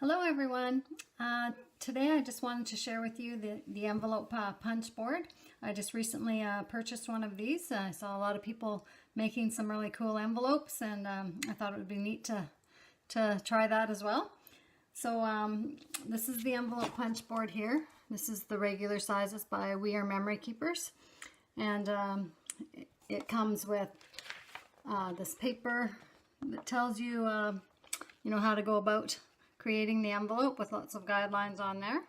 Hello everyone. Today I just wanted to share with you the envelope punch board. I just recently purchased one of these. I saw a lot of people making some really cool envelopes, and I thought it would be neat to try that as well. So this is the envelope punch board here. This is the regular sizes by We Are Memory Keepers, and it comes with this paper that tells you how to go about creating the envelope with lots of guidelines on there.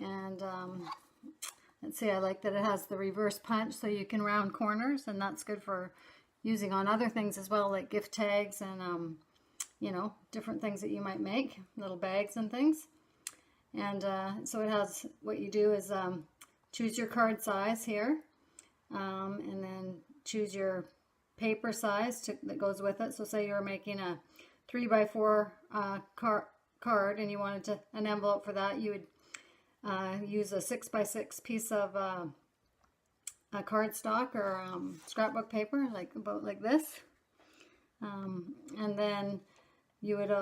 And let's see, I like that it has the reverse punch so you can round corners, and that's good for using on other things as well, like gift tags and different things that you might make, little bags and things. And so it has, what you do is choose your card size here, and then choose your paper size that goes with it. So say you're making a 3x4 card and you wanted an envelope for that, you would use a 6x6 piece of cardstock or scrapbook paper, about like this, and then you would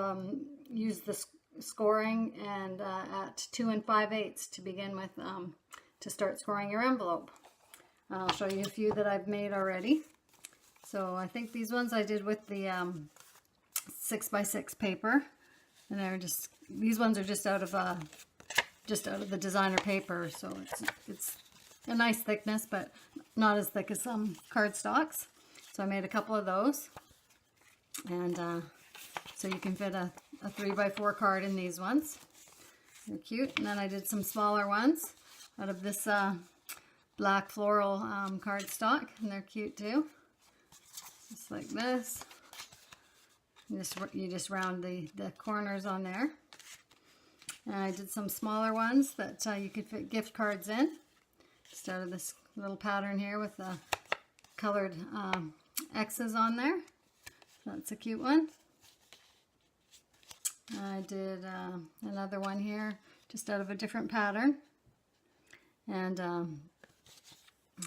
use the scoring and at 2 5/8 to begin with, to start scoring your envelope. I'll show you a few that I've made already. So I think these ones I did with the 6x6 paper, and these ones are just out of the designer paper, so it's a nice thickness, but not as thick as some cardstocks. So I made a couple of those, and so you can fit a 3x4 card in these ones. They're cute. And then I did some smaller ones out of this black floral cardstock, and they're cute too, just like this. You just round the corners on there. And I did some smaller ones that you could fit gift cards in, just out of this little pattern here with the colored X's on there. That's a cute one. I did another one here, just out of a different pattern. And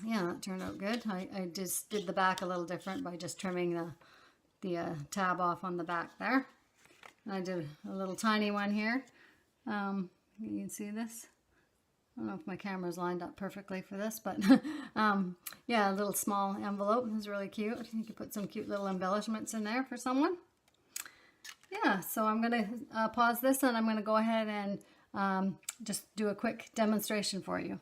yeah, that turned out good. I just did the back a little different by just trimming the tab off on the back there. And I did a little tiny one here. You can see this. I don't know if my camera's lined up perfectly for this, but yeah, a little small envelope. It was really cute. You could put some cute little embellishments in there for someone. Yeah, so I'm going to pause this, and I'm going to go ahead and just do a quick demonstration for you.